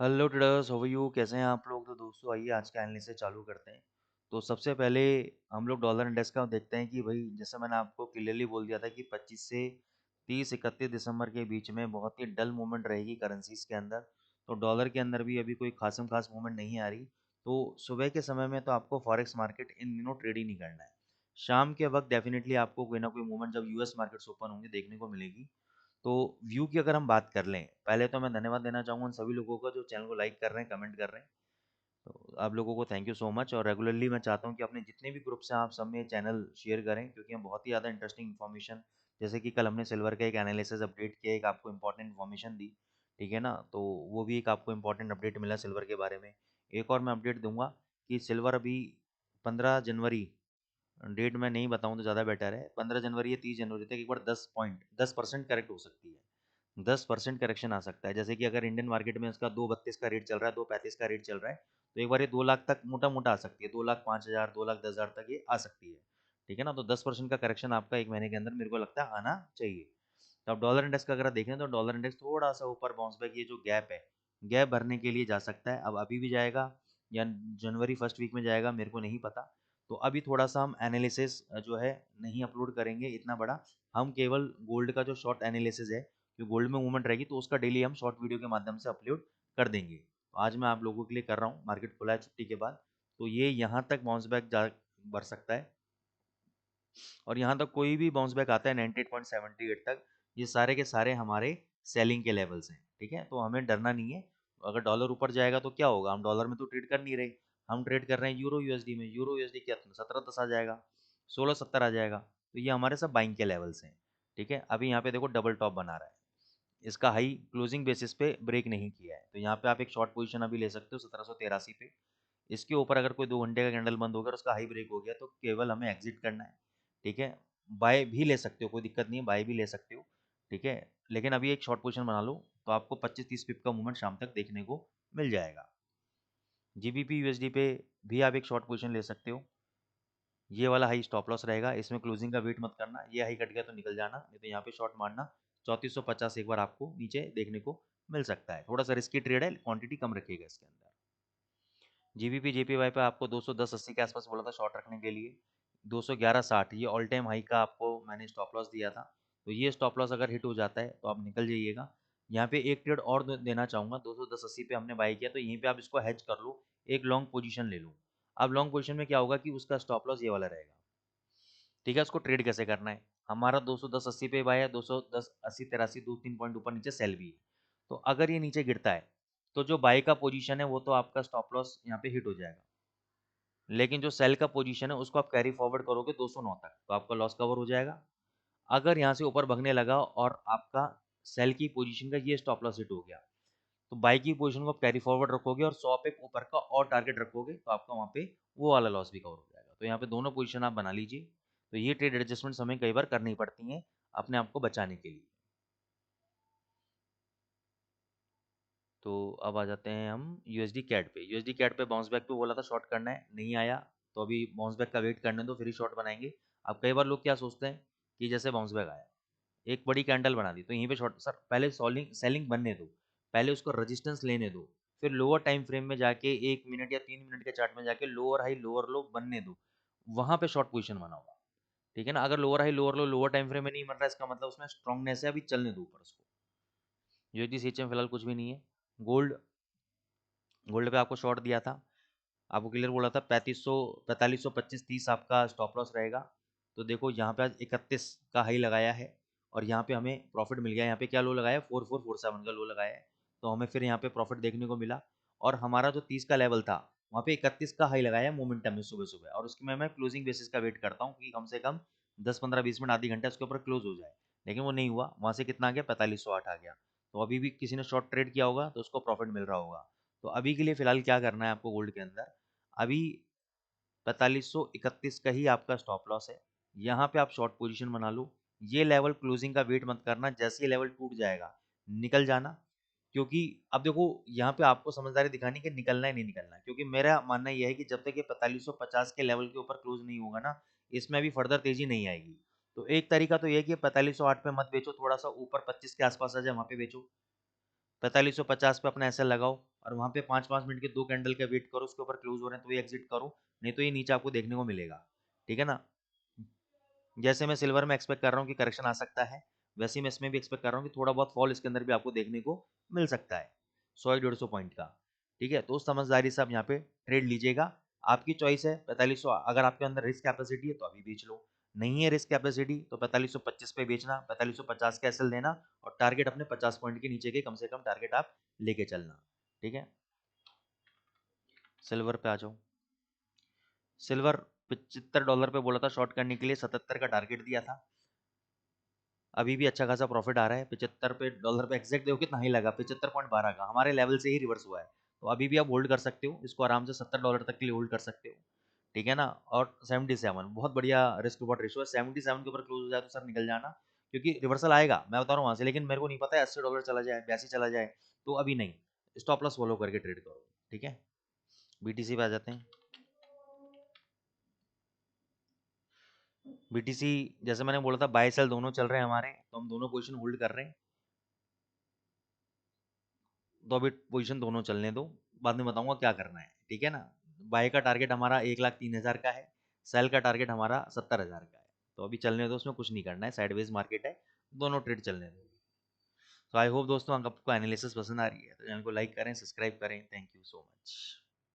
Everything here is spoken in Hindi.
Hello traders, how are you? कैसे हैं आप लोग? तो दोस्तों आइए आज का एनालिसिस चालू करते हैं। तो सबसे पहले हम लोग डॉलर इंडेक्स का देखते हैं कि भाई जैसे मैंने आपको क्लियरली बोल दिया था कि 25 से 30-31 दिसंबर के बीच में बहुत ही डल मूवमेंट रहेगी करेंसीज के अंदर। तो डॉलर के अंदर भी अभी कोई खासम खास मूवमेंट नहीं आ रही। तो सुबह के समय में तो आपको फॉरेक्स मार्केट इन दिनों ट्रेड ही नहीं करना है। शाम के वक्त डेफिनेटली आपको कोई ना कोई मूवमेंट जब यूएस मार्केट्स ओपन होंगे देखने को मिलेगी। तो व्यू की अगर हम बात कर लें, पहले तो मैं धन्यवाद देना चाहूँगा उन सभी लोगों का जो चैनल को लाइक कर रहे हैं, कमेंट कर रहे हैं। तो आप लोगों को थैंक यू सो मच। और रेगुलरली मैं चाहता हूँ कि अपने जितने भी ग्रुप्स हैं आप सब में चैनल शेयर करें, क्योंकि हम बहुत ही ज़्यादा इंटरेस्टिंग इन्फॉर्मेशन, जैसे कि कल हमने सिल्वर का एक एनालिसिस अपडेट किया, एक आपको इंपॉर्टेंट इन्फॉर्मेशन दी, ठीक है ना? तो वो भी एक आपको इंपॉर्टेंट अपडेट मिला सिल्वर के बारे में। एक और मैं अपडेट दूंगा कि सिल्वर अभी 15 जनवरी, डेट मैं नहीं बताऊं तो ज़्यादा बेटर है, 15 जनवरी या 30 जनवरी तक एक बार 10% करेक्ट हो सकती है। 10% करेक्शन आ सकता है। जैसे कि अगर इंडियन मार्केट में इसका 2.32 का रेट चल रहा है, 2.35 का रेट चल रहा है, तो एक बार ये 2 लाख तक मोटा मोटा आ सकती है, 2,05,000, 2,10,000 तक ये आ सकती है। ठीक है ना? तो 10% का करेक्शन आपका एक महीने के अंदर मेरे को लगता है आना चाहिए। तो अब डॉलर इंडेक्स का अगर देखें तो डॉलर इंडेक्स थोड़ा सा ऊपर बाउंस बैक, ये जो गैप है, गैप भरने के लिए जा सकता है। अब अभी भी जाएगा या जनवरी फर्स्ट वीक में जाएगा, मेरे को नहीं पता। तो अभी थोड़ा सा हम एनालिसिस जो है नहीं अपलोड करेंगे इतना बड़ा। हम केवल गोल्ड का जो शॉर्ट एनालिसिस है, जो गोल्ड में मूवमेंट रहेगी तो उसका डेली हम शॉर्ट वीडियो के माध्यम से अपलोड कर देंगे। तो आज मैं आप लोगों के लिए कर रहा हूँ, मार्केट खुला है छुट्टी के बाद, तो ये यहाँ तक बाउंस बैक जा बढ़ सकता है। और यहाँ तक कोई भी बाउंस बैक आता है 98.78 तक, ये सारे के सारे हमारे सेलिंग के लेवल्स हैं। ठीक है, तो हमें डरना नहीं है। अगर डॉलर ऊपर जाएगा तो क्या होगा? हम डॉलर में तो ट्रेड कर नहीं रहे, हम ट्रेड कर रहे हैं यूरो यूएसडी में। यूरो यूएसडी क्या 17-10 आ जाएगा, 16-17 आ जाएगा। तो ये हमारे सब बाइंग के लेवल्स हैं। ठीक है, अभी यहाँ पे देखो डबल टॉप बना रहा है, इसका हाई क्लोजिंग बेसिस पे ब्रेक नहीं किया है, तो यहाँ पे आप एक शॉर्ट पोजीशन अभी ले सकते हो 1783 पे। इसके ऊपर अगर कोई 2 घंटे का कैंडल बंद होकर उसका हाई ब्रेक हो गया तो केवल हमें एग्जिट करना है। ठीक है, बाय भी ले सकते हो, कोई दिक्कत नहीं है, बाय भी ले सकते हो। ठीक है, लेकिन अभी एक शॉर्ट पोजीशन बना लो तो आपको 25-30 पिप का मूवमेंट शाम तक देखने को मिल जाएगा। जीबीपी यूएसडी पे भी आप एक शॉर्ट पोजीशन ले सकते हो। ये वाला हाई स्टॉप लॉस रहेगा, इसमें क्लोजिंग का वेट मत करना, ये हाई कट गया तो निकल जाना, नहीं तो यहाँ पे शॉर्ट मारना। 3450 एक बार आपको नीचे देखने को मिल सकता है। थोड़ा सा रिस्की ट्रेड है, क्वांटिटी कम रखिएगा इसके अंदर। जीबीपी जेपीवाई पे आपको 210.80 के आसपास बोला था शॉर्ट रखने के लिए, 211.60 ये ऑल टाइम हाई का आपको मैंने स्टॉप लॉस दिया था। तो ये स्टॉप लॉस अगर हिट हो जाता है तो आप निकल जाइएगा। यहाँ पे एक ट्रेड और देना चाहूँगा, 210.80 पे हमने बाई किया तो यहीं पे आप इसको हैज कर लो, एक लॉन्ग पोजीशन ले लो। अब लॉन्ग पोजीशन में क्या होगा कि उसका स्टॉप लॉस ये वाला रहेगा। ठीक है, उसको ट्रेड कैसे करना है? हमारा 210.80 पे बाय है, 210.80-83 2-3 पॉइंट ऊपर नीचे सेल भी है। तो अगर ये नीचे गिरता है तो जो बाय का पोजीशन है वो तो आपका स्टॉप लॉस यहाँ पे हिट हो जाएगा, लेकिन जो सेल का पोजीशन है उसको आप कैरी फॉरवर्ड करोगे 209 तक तो आपका लॉस कवर हो जाएगा। अगर यहाँ से ऊपर भगने लगा और आपका सेल की पोजीशन का ये स्टॉप लॉस हिट हो गया, तो बाई की पोजीशन को आप कैरी फॉरवर्ड रखोगे और 100 पे ऊपर का और टारगेट रखोगे तो आपका वहाँ पे वो वाला लॉस भी कवर हो जाएगा। तो यहाँ पे दोनों पोजीशन आप बना लीजिए। तो ये ट्रेड एडजस्टमेंट्स हमें कई बार करनी पड़ती हैं अपने आप को बचाने के लिए। तो अब आ जाते हैं हम यूएसडी कैट पे। यूएसडी कैट पे बाउंस बैक पे बोला था शॉर्ट करना है, नहीं आया, तो अभी बाउंस बैक का वेट करने दो फिर ही शॉर्ट बनाएंगे। अब कई बार लोग क्या सोचते हैं कि जैसे बाउंस बैक आया, एक बड़ी कैंडल बना दी तो यहीं पे शॉर्ट, सर पहले सॉलिंग सेलिंग बनने दो, पहले उसको रेजिस्टेंस लेने दो, फिर लोअर टाइम फ्रेम में जाके 1 मिनट या 3 मिनट के चार्ट में जाके लोअर लो बनने दो, वहां पे शॉर्ट पोजीशन बनाओगा। ठीक है ना? अगर लोअर हाई लोअर लो लोअर टाइम फ्रेम में नहीं बन रहा, इसका मतलब उसमें स्ट्रांगनेस है, अभी चलने दो ऊपर उसको। यूएसडी सीएचएम में फिलहाल कुछ भी नहीं है। गोल्ड, गोल्ड पे आपको शॉर्ट दिया था, आपको क्लियर बोला था 4525-30 आपका स्टॉप लॉस रहेगा। तो देखो यहाँ पे आज 31 का हाई लगाया है और यहाँ पे हमें प्रॉफिट मिल गया। यहाँ पे क्या लो लगाया, 4447 का लो लगाया है, तो हमें फिर यहाँ पे प्रॉफिट देखने को मिला। और हमारा जो 30 का लेवल था वहाँ पे 31 का हाई लगाया मोमेंटम में सुबह सुबह, और उसकी मैं क्लोजिंग बेसिस का वेट करता हूँ कि कम से कम 10-15-20 मिनट आधी घंटा उसके ऊपर क्लोज हो जाए, लेकिन वो नहीं हुआ। वहाँ से कितना आ गया, 4508 आ गया। तो अभी भी किसी ने शॉर्ट ट्रेड किया होगा तो उसको प्रॉफिट मिल रहा होगा। तो अभी के लिए फिलहाल क्या करना है आपको गोल्ड के अंदर, अभी 4531 का ही आपका स्टॉप लॉस है, यहाँ पे आप शॉर्ट पोजीशन बना लो। ये लेवल क्लोजिंग का वेट मत करना, जैसे ये लेवल टूट जाएगा निकल जाना। क्योंकि अब देखो यहाँ पे आपको समझदारी दिखानी कि निकलना है नहीं निकलना है, क्योंकि मेरा मानना यह है कि जब तक ये 4550 के लेवल के ऊपर क्लोज नहीं होगा ना, इसमें अभी फर्दर तेजी नहीं आएगी। तो एक तरीका तो यह कि 4508 पे मत बेचो, थोड़ा सा ऊपर 25 के आसपास आ जाए वहां पे बेचो, 4550 पे अपना एसएल लगाओ और वहाँ पे 5-5 मिनट के 2 कैंडल का वेट करो, उसके ऊपर क्लोज हो रहे हैं तो ये एग्जिट करो, नहीं तो ये नीचे आपको देखने को मिलेगा, ठीक है ना। जैसे मैं सिल्वर में एक्सपेक्ट कर रहा हूँ कि करेक्शन आ सकता है, वैसे ही मैं इसमें भी एक्सपेक्ट कर रहा हूँ कि थोड़ा बहुत फॉल इसके अंदर भी आपको देखने को मिल सकता है 100-150 पॉइंट का, ठीक है। तो उस समझदारी से आप यहाँ पे ट्रेड लीजिएगा, आपकी चॉइस है। 4500 अगर आपके अंदर रिस्क कैपेसिटी है तो अभी बेच लो, नहीं है रिस्क कैपेसिटी तो 4525 पे बेचना, 4550 का एसएल देना और टारगेट अपने 50 पॉइंट के नीचे के कम से कम टारगेट आप लेके चलना, ठीक है। सिल्वर पे आ जाओ। सिल्वर $75 पे बोला था शॉर्ट करने के लिए, 77 का टारगेट दिया था, अभी भी अच्छा खासा प्रॉफिट आ रहा है। 75 पे डॉलर पे एग्जैक्ट देखो कितना ही लगा, 75.12 का हमारे लेवल से ही रिवर्स हुआ है, तो अभी भी आप होल्ड कर सकते हो इसको, आराम से $70 तक के लिए होल्ड कर सकते हो, ठीक है ना। और 77 बहुत बढ़िया रिस्क रिवॉर्ड रेशियो है, 77 के ऊपर क्लोज हो जाए तो सर निकल जाना, क्योंकि रिवर्सल आएगा मैं बता रहा हूँ वहाँ से, लेकिन मेरे को नहीं पता है $80 चला जाए, 82 चला जाए, तो अभी नहीं, स्टॉप लॉस फॉलो करके ट्रेड करो, ठीक है। बीटीसी पे आ जाते हैं। बीटीसी जैसे मैंने बोला था बाय सेल दोनों चल रहे हैं हमारे, तो हम दोनों पोजीशन होल्ड कर रहे हैं, तो अभी पोजीशन दोनों चलने दो, बाद में बताऊंगा क्या करना है, ठीक है ना। बाय का टारगेट हमारा 1,03,000 का है, सेल का टारगेट हमारा 70,000 का है, तो अभी चलने दो, उसमें कुछ नहीं करना है, साइडवेज मार्केट है, दोनों ट्रेड चलने दो। तो आई होप दोस्तों आपको एनालिसिस पसंद आ रही है, तो चैनल को लाइक करें, सब्सक्राइब करें, थैंक यू सो मच।